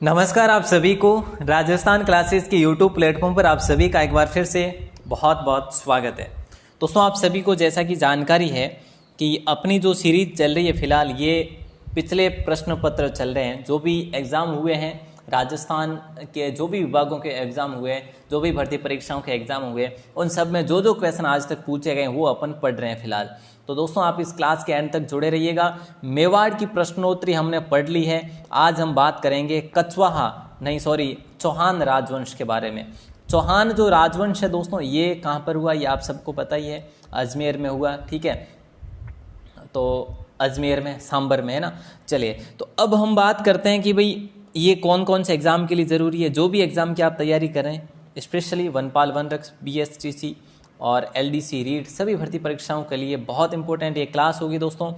नमस्कार आप सभी को राजस्थान क्लासेस के यूट्यूब प्लेटफॉर्म पर आप सभी का एक बार फिर से बहुत बहुत स्वागत है। दोस्तों आप सभी को जैसा कि जानकारी है कि अपनी जो सीरीज चल रही है फिलहाल ये पिछले प्रश्न पत्र चल रहे हैं। जो भी एग्ज़ाम हुए हैं राजस्थान के, जो भी विभागों के एग्ज़ाम हुए हैं, जो भी भर्ती परीक्षाओं के एग्ज़ाम हुए, उन सब में जो जो क्वेश्चन आज तक पूछे गए वो अपन पढ़ रहे हैं फिलहाल। तो दोस्तों आप इस क्लास के एंड तक जुड़े रहिएगा। मेवाड़ की प्रश्नोत्तरी हमने पढ़ ली है। आज हम बात करेंगे चौहान राजवंश के बारे में। चौहान जो राजवंश है दोस्तों ये कहाँ पर हुआ ये आप सबको पता ही है, अजमेर में हुआ। ठीक है, तो अजमेर में, सांबर में, है ना। चलिए तो अब हम बात करते हैं कि भाई ये कौन कौन से एग्ज़ाम के लिए ज़रूरी है। जो भी एग्ज़ाम की आप तैयारी करें, स्पेशली वनपाल वनरक्षक, BSTC और LDC रीड, सभी भर्ती परीक्षाओं के लिए बहुत इंपॉर्टेंट ये क्लास होगी दोस्तों।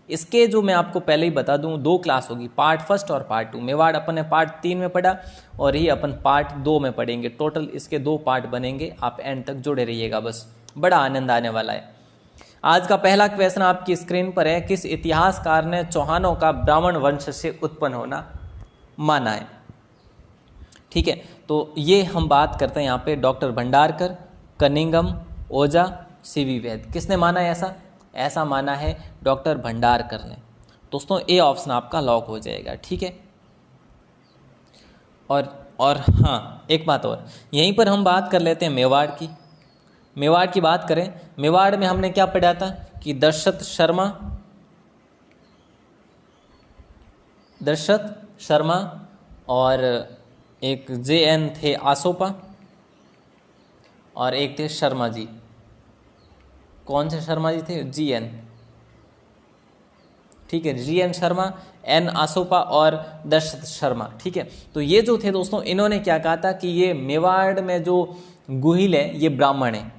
इसके जो मैं आपको पहले ही बता दूं, 2 क्लास होगी, पार्ट 1 और पार्ट 2। मेवाड़ अपन ने पार्ट 3 में पढ़ा और ये अपन पार्ट 2 में पढ़ेंगे। टोटल इसके 2 पार्ट बनेंगे। आप एंड तक जुड़े रहिएगा, बस बड़ा आनंद आने वाला है। आज का पहला क्वेश्चन आपकी स्क्रीन पर है। किस इतिहासकार ने चौहानों का ब्राह्मण वंश से उत्पन्न होना माना है? ठीक है, तो ये हम बात करते हैं यहाँ पे डॉक्टर भंडारकर, कनिंगम, ओझा, CV वैद। किसने माना है ऐसा? ऐसा माना है डॉक्टर भंडारकर ने। दोस्तों ए ऑप्शन आपका लॉक हो जाएगा। ठीक है, और हाँ एक बात और, यहीं पर हम बात कर लेते हैं मेवाड़ की। मेवाड़ की बात करें, मेवाड़ में हमने क्या पढ़ा था कि दशरथ शर्मा और एक JN थे आसोपा और एक थे शर्मा जी। कौन से शर्मा जी थे? GN। ठीक है, GN शर्मा, N आसोपा और दशरथ शर्मा। ठीक है, तो ये जो थे दोस्तों इन्होंने क्या कहा था कि ये मेवाड़ में जो गुहिल है ये ब्राह्मण है,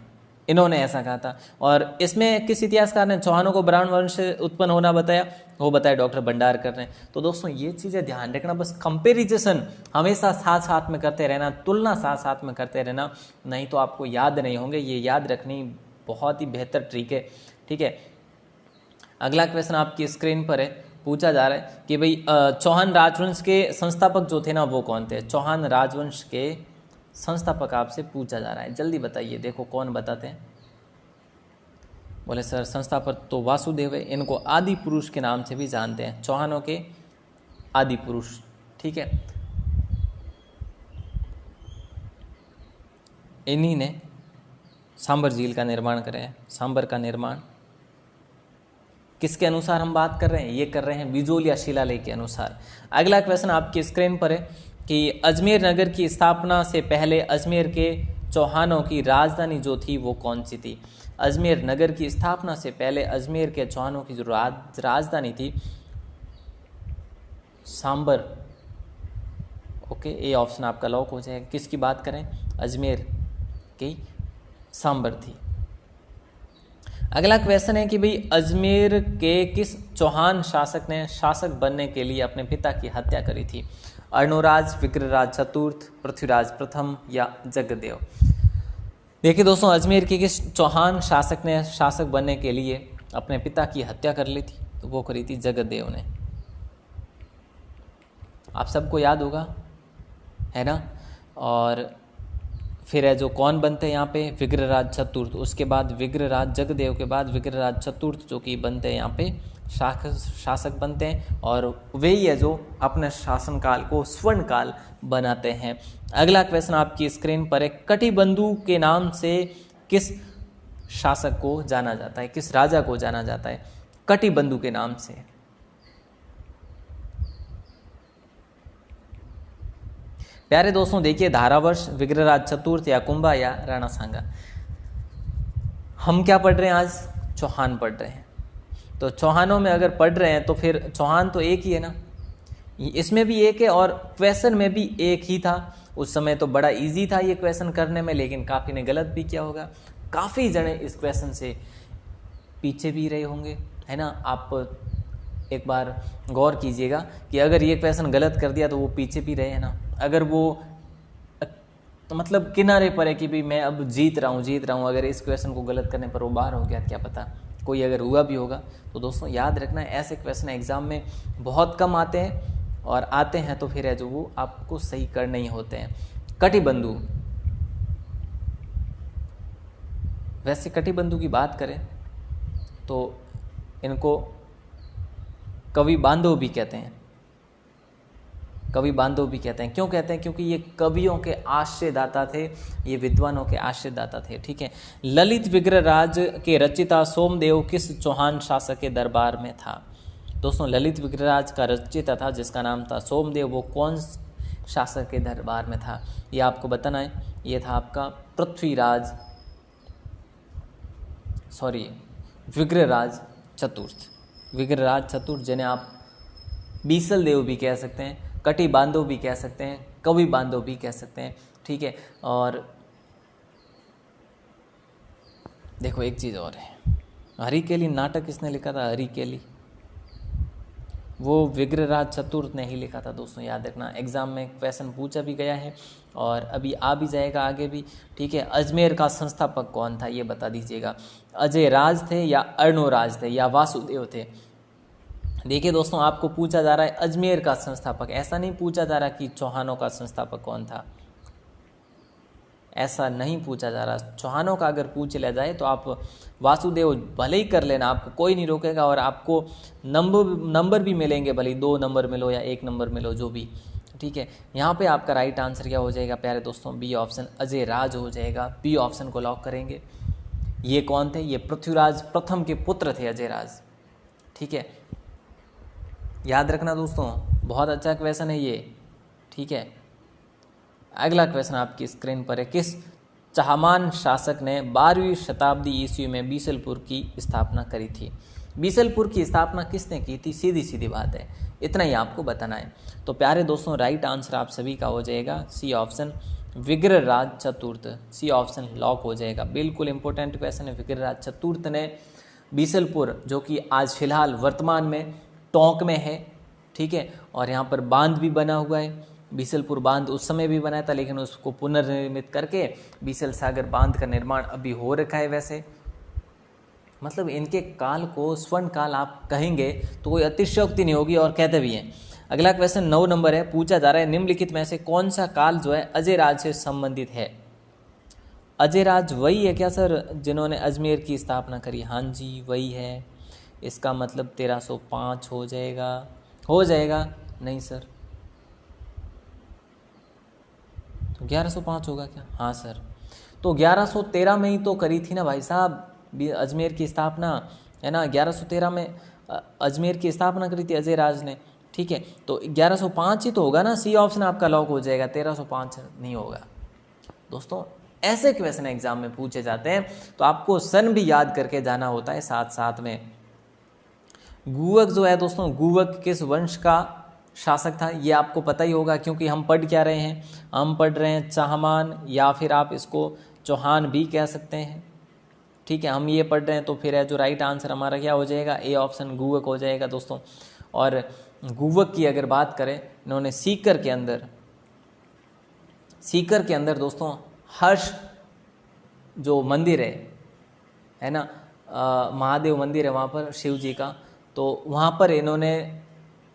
इन्होंने ऐसा कहा था। और इसमें किस इतिहासकार ने चौहानों को ब्राह्मण वंश से उत्पन्न होना बताया? वो बताया डॉक्टर भंडारकर ने। तो दोस्तों ये चीज़ें ध्यान रखना, बस कंपैरिजन हमेशा साथ साथ में करते रहना, तुलना साथ साथ में करते रहना, नहीं तो आपको याद नहीं होंगे। ये याद रखनी बहुत ही बेहतर ट्रिक है। ठीक है, अगला क्वेश्चन आपकी स्क्रीन पर है। पूछा जा रहा है कि भाई चौहान राजवंश के संस्थापक जो थे ना वो कौन थे? चौहान राजवंश के संस्थापक आपसे पूछा जा रहा है, जल्दी बताइए। देखो कौन बताते हैं। बोले सर संस्थापक तो वासुदेव है, इनको आदि पुरुष के नाम से भी जानते हैं, चौहानों के आदि पुरुष। ठीक है, इन्हीं ने सांबर झील का निर्माण कराया है। सांबर का निर्माण किसके अनुसार हम बात कर रहे हैं? ये कर रहे हैं बिजोलिया शिलालेख के अनुसार। अगला क्वेश्चन आपकी स्क्रीन पर है कि अजमेर नगर की स्थापना से पहले अजमेर के चौहानों की राजधानी जो थी वो कौन सी थी? अजमेर नगर की स्थापना से पहले अजमेर के चौहानों की जो राजधानी थी सांबर। ओके, ए ऑप्शन आपका लॉक हो जाएगा। किसकी बात करें? अजमेर की सांबर थी। अगला क्वेश्चन है कि भाई अजमेर के किस चौहान शासक ने शासक बनने के लिए अपने पिता की हत्या करी थी? अर्णोराज, विग्रहराज चतुर्थ, पृथ्वीराज प्रथम या जगदेव? देखिए दोस्तों, अजमेर के किस चौहान शासक ने शासक बनने के लिए अपने पिता की हत्या कर ली थी? तो वो करी थी जगदेव ने। आप सबको याद होगा, है ना। और फिर है जो कौन बनते हैं यहाँ पे? विग्रहराज चतुर्थ। उसके बाद विग्रहराज जगदेव के बाद विग्रहराज चतुर्थ जो कि बनते हैं यहाँ पे शासक बनते हैं, और वही है जो अपने शासनकाल को स्वर्ण काल बनाते हैं। अगला क्वेश्चन आपकी स्क्रीन पर है। कटिबंधु के नाम से किस शासक को जाना जाता है? किस राजा को जाना जाता है कटिबंधु के नाम से? प्यारे दोस्तों देखिए, धारावर्ष, विग्रहराज चतुर्थ या कुंभा या राणा सांगा। हम क्या पढ़ रहे हैं आज? चौहान पढ़ रहे हैं। तो चौहानों में अगर पढ़ रहे हैं तो फिर चौहान तो एक ही है ना, इसमें भी एक है और क्वेश्चन में भी एक ही था। उस समय तो बड़ा इजी था ये क्वेश्चन करने में, लेकिन काफ़ी ने गलत भी किया होगा। काफ़ी जने इस क्वेश्चन से पीछे भी रहे होंगे, है ना। आप एक बार गौर कीजिएगा कि अगर ये क्वेश्चन गलत कर दिया तो वो पीछे भी रहे हैं ना। अगर वो तो मतलब किनारे पर है कि भाई मैं अब जीत रहा हूँ, अगर इस क्वेश्चन को गलत करने पर वो बाहर हो गया, क्या पता कोई अगर हुआ भी होगा। तो दोस्तों याद रखना, ऐसे क्वेश्चन एग्जाम में बहुत कम आते हैं और आते हैं तो फिर है जो वो आपको सही करने ही होते हैं। कटिबंधु, वैसे कटिबंधु की बात करें तो इनको कवि बांधव भी कहते हैं, कवि बांधव भी कहते हैं। क्यों कहते हैं? क्योंकि ये कवियों के आश्रयदाता थे, ये विद्वानों के आश्रयदाता थे। ठीक है। ललित विग्रहराज के रचिता सोमदेव किस चौहान शासक के दरबार में था? दोस्तों ललित विग्रहराज का रचिता था जिसका नाम था सोमदेव, वो कौन शासक के दरबार में था ये आपको बताना है। ये था आपका पृथ्वीराज, सॉरी विग्रहराज चतुर्थ, विग्रहराज चतुर्थ, जिन्हें आप बीसल देव भी कह सकते हैं, कटि बांधव भी कह सकते हैं, कवि बांधव भी कह सकते हैं। ठीक है। और देखो एक चीज़ और है, हरिकेली नाटक किसने लिखा था? हरिकेली वो विग्रहराज चतुर्थ ने ही लिखा था। दोस्तों याद रखना, एग्जाम में क्वेश्चन पूछा भी गया है और अभी आ भी जाएगा आगे भी। ठीक है। अजमेर का संस्थापक कौन था ये बता दीजिएगा। अजय राज थे या अर्णोराज थे या वासुदेव थे? देखिए दोस्तों, आपको पूछा जा रहा है अजमेर का संस्थापक, ऐसा नहीं पूछा जा रहा कि चौहानों का संस्थापक कौन था, ऐसा नहीं पूछा जा रहा। चौहानों का अगर पूछ लिया जाए तो आप वासुदेव भले ही कर लेना, आपको कोई नहीं रोकेगा और आपको नंबर भी मिलेंगे, भले ही 2 नंबर मिलो या 1 नंबर मिलो, जो भी। ठीक है। यहाँ पे आपका राइट आंसर क्या हो जाएगा प्यारे दोस्तों? बी ऑप्शन अजय राज हो जाएगा। बी ऑप्शन को लॉक करेंगे। ये कौन थे? ये पृथ्वीराज प्रथम के पुत्र थे अजय राज। ठीक है, याद रखना दोस्तों, बहुत अच्छा क्वेश्चन है ये। ठीक है। अगला क्वेश्चन आपकी स्क्रीन पर है। किस चाहमान शासक ने 12वीं शताब्दी ईस्वी में बीसलपुर की स्थापना करी थी? बीसलपुर की स्थापना किसने की थी? सीधी सीधी बात है, इतना ही आपको बताना है। तो प्यारे दोस्तों राइट आंसर आप सभी का हो जाएगा सी ऑप्शन, विग्रहराज चतुर्थ। सी ऑप्शन लॉक हो जाएगा। बिल्कुल इंपॉर्टेंट क्वेश्चन है। विग्रहराज चतुर्थ ने बीसलपुर, जो कि आज फिलहाल वर्तमान में टोंक में है, ठीक है, और यहाँ पर बांध भी बना हुआ है। बीसलपुर बांध उस समय भी बनाया था, लेकिन उसको पुनर्निर्मित करके बीसल सागर बांध का निर्माण अभी हो रखा है। वैसे मतलब इनके काल को स्वर्ण काल आप कहेंगे तो कोई अतिशयोक्ति नहीं होगी, और कहते भी हैं। अगला क्वेश्चन 9 नंबर है, पूछा जा रहा है निम्नलिखित में से कौन सा काल जो है अजय राज से संबंधित है? अजय राज वही है क्या सर जिन्होंने अजमेर की स्थापना करी? हाँ जी वही है। इसका मतलब 1305 हो जाएगा। हो जाएगा? नहीं सर, तो 1105 होगा क्या? हाँ सर, तो 1113 में ही तो करी थी ना भाई साहब अजमेर की स्थापना, है ना। 1113 में अजमेर की स्थापना करी थी अजय राज ने। ठीक है, तो 1105 ही तो होगा ना। सी ऑप्शन आपका लॉक हो जाएगा, 1305 नहीं होगा। दोस्तों ऐसे क्वेश्चन एग्जाम में पूछे जाते हैं, तो आपको सन भी याद करके जाना होता है साथ साथ में। गुवक जो है दोस्तों, गुवक किस वंश का शासक था? ये आपको पता ही होगा, क्योंकि हम पढ़ क्या रहे हैं? हम पढ़ रहे हैं चाहमान, या फिर आप इसको चौहान भी कह सकते हैं। ठीक है, हम ये पढ़ रहे हैं, तो फिर है जो राइट आंसर हमारा क्या हो जाएगा? ए ऑप्शन गुवक हो जाएगा दोस्तों। और गुवक की अगर बात करें, इन्होंने सीकर के अंदर दोस्तों हर्ष जो मंदिर है ना, महादेव मंदिर है वहाँ पर शिव जी का, तो वहाँ पर इन्होंने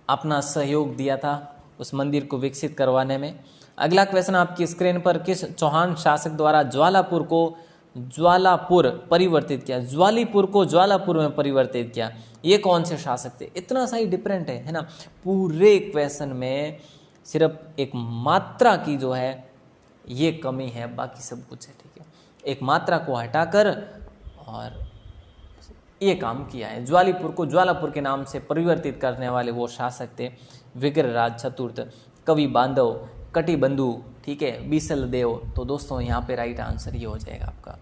अपना सहयोग दिया था उस मंदिर को विकसित करवाने में। अगला क्वेश्चन आपकी स्क्रीन पर, किस चौहान शासक द्वारा ज्वालापुर को ज्वालापुर परिवर्तित किया? ज्वालीपुर को ज्वालापुर में परिवर्तित किया, ये कौन से शासक थे? इतना सा ही डिफरेंट है ना। पूरे क्वेश्चन में सिर्फ एक मात्रा की जो है ये कमी है, बाकी सब कुछ है। ठीक है, एक मात्रा को हटाकर और ये काम किया है। ज्वालीपुर को ज्वालापुर के नाम से परिवर्तित करने वाले वो शासक थे विग्रहराज चतुर्थ, कवि बांधव, कटिबंधु, ठीक है, बीसल देव। तो दोस्तों यहाँ पे राइट आंसर ये हो जाएगा आपका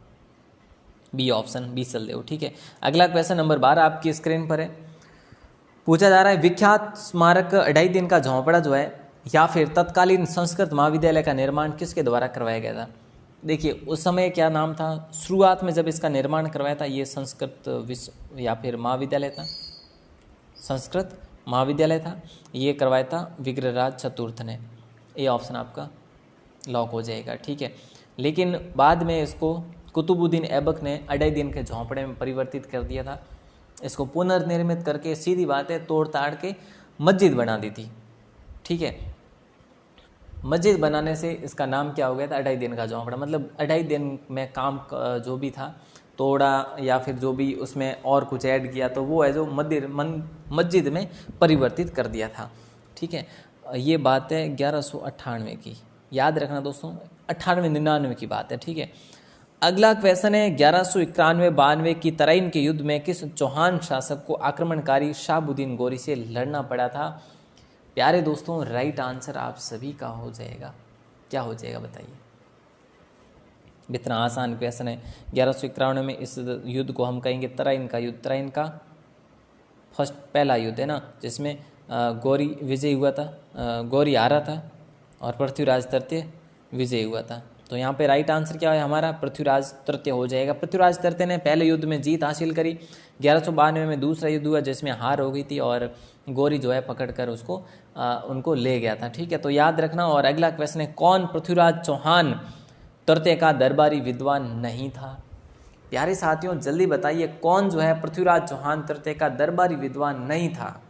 बी ऑप्शन, बीसल देव। ठीक है, अगला क्वेश्चन नंबर 12 आपकी स्क्रीन पर है। पूछा जा रहा है विख्यात स्मारक 2.5 दिन का झोंपड़ा जो है या फिर तत्कालीन संस्कृत महाविद्यालय का निर्माण किसके द्वारा करवाया गया था? देखिए उस समय क्या नाम था, शुरुआत में जब इसका निर्माण करवाया था ये संस्कृत विश्व या फिर महाविद्यालय था, संस्कृत महाविद्यालय था, ये करवाया था विग्रहराज चतुर्थ ने। ये ऑप्शन आपका लॉक हो जाएगा। ठीक है, लेकिन बाद में इसको कुतुबुद्दीन ऐबक ने 2.5 दिन के झोंपड़े में परिवर्तित कर दिया था। इसको पुनर्निर्मित करके सीधी बात है तोड़ ताड़ के मस्जिद बना दी थी। ठीक है। मस्जिद बनाने से इसका नाम क्या हो गया था, 2.5 दिन का झोंपड़ा। मतलब 2.5 दिन में काम जो भी था तोड़ा या फिर जो भी उसमें और कुछ ऐड किया तो वो है जो मस्जिद में परिवर्तित कर दिया था। ठीक है, ये बात है 1198 की, याद रखना दोस्तों, 98-99 की बात है। ठीक है, अगला क्वेश्चन है 1191-92 की तराइन के युद्ध में किस चौहान शासक को आक्रमणकारी शाहबुद्दीन गोरी से लड़ना पड़ा था। प्यारे दोस्तों, राइट आंसर आप सभी का हो जाएगा, क्या हो जाएगा बताइए। इतना आसान क्वेश्चन है। 1191 में इस युद्ध को हम कहेंगे तराइन का युद्ध। तराइन का पहला युद्ध है ना, जिसमें गौरी विजय हुआ था, गौरी हारा था और पृथ्वीराज तृतीय विजय हुआ था। तो यहाँ पे राइट आंसर क्या है हमारा, पृथ्वीराज तृतीय हो जाएगा। पृथ्वीराज तृतीय ने पहले युद्ध में जीत हासिल करी। 1192 में दूसरा युद्ध हुआ जिसमें हार हो गई थी और गौरी जो है पकड़कर उसको उनको ले गया था। ठीक है, तो याद रखना। और अगला क्वेश्चन है, कौन पृथ्वीराज चौहान तृतीय का दरबारी विद्वान नहीं था। प्यारे साथियों जल्दी बताइए, कौन जो है पृथ्वीराज चौहान तृतीय का दरबारी विद्वान नहीं था,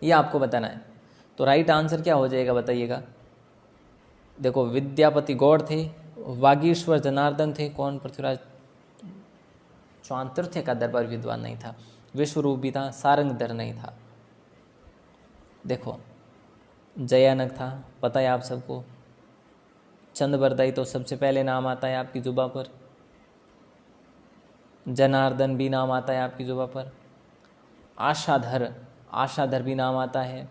ये आपको बताना है। तो राइट आंसर क्या हो जाएगा बताइएगा। देखो, विद्यापति गौड़ थे, वागीश्वर जनार्दन थे, कौन पृथ्वीराज चौहान तृतीय का दरबारी विद्वान नहीं था। विश्वरूप भी था, सारंगधर नहीं था। देखो, जयानक था, पता है आप सबको। चंद्रबरदाई तो सबसे पहले नाम आता है आपकी जुबा पर। जनार्दन भी नाम आता है आपकी जुबा पर। आशाधर भी नाम आता है।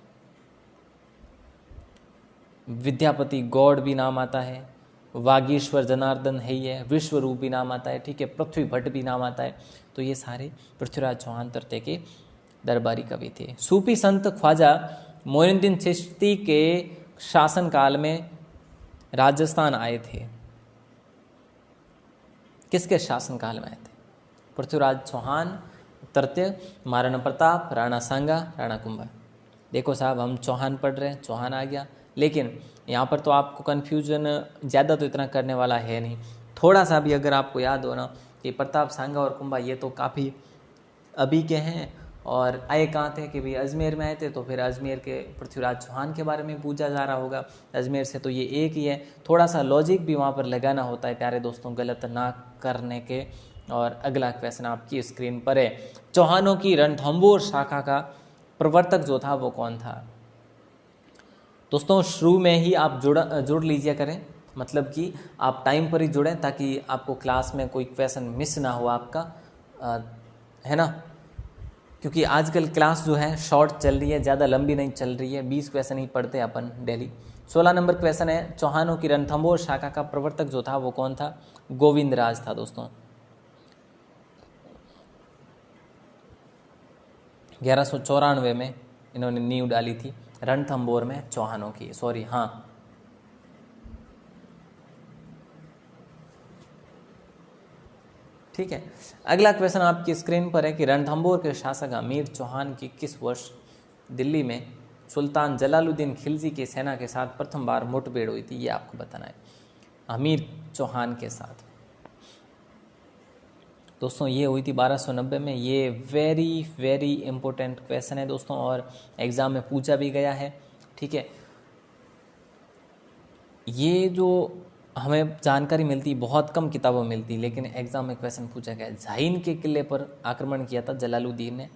विद्यापति गौड़ भी नाम आता है। वागीश्वर जनार्दन है ही है। विश्वरूप भी नाम आता है। ठीक है, पृथ्वी भट्ट भी नाम आता है। तो ये सारे पृथ्वीराज चौहान तृतीय के दरबारी कवि थे। सूफी संत ख्वाजा मोइनुद्दीन चिश्ती के शासनकाल में राजस्थान आए थे। किसके शासनकाल में आए थे? पृथ्वीराज चौहान तृतीय, महाराणा प्रताप, राणा सांगा, राणा कुंभा। देखो साहब, हम चौहान पढ़ रहे हैं, चौहान आ गया, लेकिन यहाँ पर तो आपको कन्फ्यूजन ज़्यादा तो इतना करने वाला है नहीं। थोड़ा सा भी अगर आपको याद हो ना कि प्रताप, सांगा और कुंभा ये तो काफ़ी अभी के हैं और आए कहाँ थे कि भाई अजमेर में आए थे, तो फिर अजमेर के पृथ्वीराज चौहान के बारे में पूछा जा रहा होगा। अजमेर से तो ये एक ही है। थोड़ा सा लॉजिक भी वहाँ पर लगाना होता है प्यारे दोस्तों, गलत ना करने के। और अगला क्वेश्चन आपकी स्क्रीन पर है, चौहानों की रणथंभौर शाखा का प्रवर्तक जो था वो कौन था। दोस्तों शुरू में ही आप जुड़ लीजिए करें, मतलब कि आप टाइम पर ही जुड़ें ताकि आपको क्लास में कोई क्वेश्चन मिस ना हो आपका, है ना। क्योंकि आजकल क्लास जो है शॉर्ट चल रही है, ज़्यादा लंबी नहीं चल रही है। 20 क्वेश्चन ही पढ़ते हैं अपन डेली। 16 नंबर क्वेश्चन है, चौहानों की रणथंभौर शाखा का प्रवर्तक जो था वो कौन था। गोविंदराज था दोस्तों। 1194 में इन्होंने नींव डाली थी रणथंभौर में चौहानों की। सॉरी, हाँ, ठीक है। अगला क्वेश्चन आपकी स्क्रीन पर है कि रणथंभौर के शासक अमीर चौहान की किस वर्ष दिल्ली में सुल्तान जलालुद्दीन खिलजी की सेना के साथ प्रथम बार मुठभेड़ हुई थी, ये आपको बताना है। अमीर चौहान के साथ दोस्तों ये हुई थी 1290 में। ये वेरी वेरी इंपॉर्टेंट क्वेश्चन है दोस्तों और एग्ज़ाम में पूछा भी गया है। ठीक है, ये जो हमें जानकारी मिलती बहुत कम किताबों में मिलती, लेकिन एग्ज़ाम में क्वेश्चन पूछा गया। झाइन के किले पर आक्रमण किया था जलालुद्दीन ने।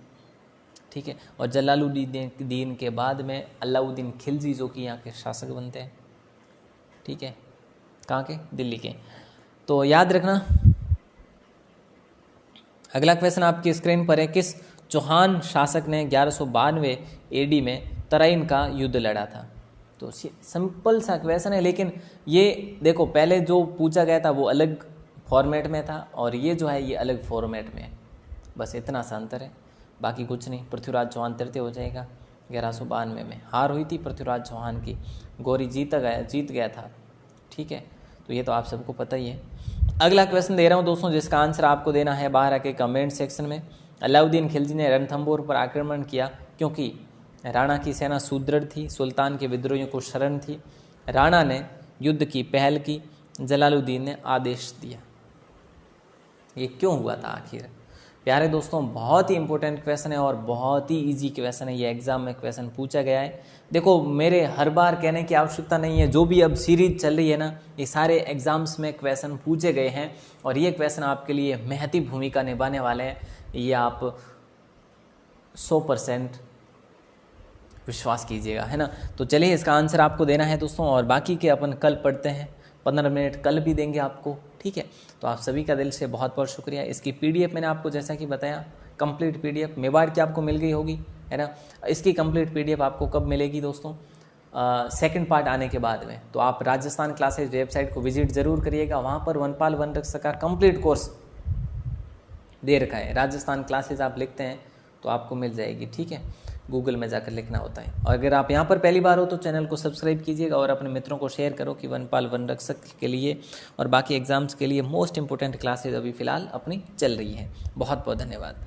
ठीक है, और जलालुद्दीन के बाद में अलाउद्दीन खिलजी जो कि यहाँ के शासक बनते हैं। ठीक है, कहाँ के? दिल्ली के। तो याद रखना। अगला क्वेश्चन आपकी स्क्रीन पर है, किस चौहान शासक ने 1192 एडी में तराइन का युद्ध लड़ा था। तो सिंपल सा क्वेश्चन है, लेकिन ये देखो पहले जो पूछा गया था वो अलग फॉर्मेट में था और ये जो है ये अलग फॉर्मेट में है। बस इतना सा अंतर है, बाकी कुछ नहीं। पृथ्वीराज चौहान तृतीय हो जाएगा। 1192 में हार हुई थी पृथ्वीराज चौहान की, गौरी जीत गया था। ठीक है, तो ये तो आप सबको पता ही है। अगला क्वेश्चन दे रहा हूँ दोस्तों, जिसका आंसर आपको देना है बाहर आके कमेंट सेक्शन में। अलाउद्दीन खिलजी ने रणथंभौर पर आक्रमण किया क्योंकि राणा की सेना सुदृढ़ थी, सुल्तान के विद्रोहियों को शरण थी। राणा ने युद्ध की पहल की, जलालुद्दीन ने आदेश दिया। ये क्यों हुआ था आखिर? प्यारे दोस्तों, बहुत ही इंपॉर्टेंट क्वेश्चन है और बहुत ही इजी क्वेश्चन है। ये एग्जाम में क्वेश्चन पूछा गया है। देखो, मेरे हर बार कहने की आवश्यकता नहीं है, जो भी अब सीरीज चल रही है ना, ये सारे एग्जाम्स में क्वेश्चन पूछे गए हैं और ये क्वेश्चन आपके लिए महती भूमिका निभाने वाले हैं। ये आप 100% विश्वास कीजिएगा, है ना। तो चलिए, इसका आंसर आपको देना है दोस्तों, और बाकी के अपन कल पढ़ते हैं। 15 मिनट कल भी देंगे आपको, ठीक है। तो आप सभी का दिल से बहुत बहुत शुक्रिया। इसकी PDF मैंने आपको जैसा कि बताया, कंप्लीट PDF मेवाड़ की आपको मिल गई होगी, है ना। इसकी कंप्लीट PDF आपको कब मिलेगी दोस्तों? सेकंड पार्ट आने के बाद में। तो आप राजस्थान क्लासेज वेबसाइट को विजिट ज़रूर करिएगा। वहाँ पर वनपाल वनरक्षक का कंप्लीट कोर्स दे रखा है। राजस्थान क्लासेज आप लिखते हैं तो आपको मिल जाएगी, ठीक है। गूगल में जाकर लिखना होता है। और अगर आप यहाँ पर पहली बार हो तो चैनल को सब्सक्राइब कीजिएगा और अपने मित्रों को शेयर करो कि वनपाल वनरक्षक के लिए और बाकी एग्जाम्स के लिए मोस्ट इंपोर्टेंट क्लासेज अभी फ़िलहाल अपनी चल रही है। बहुत बहुत धन्यवाद।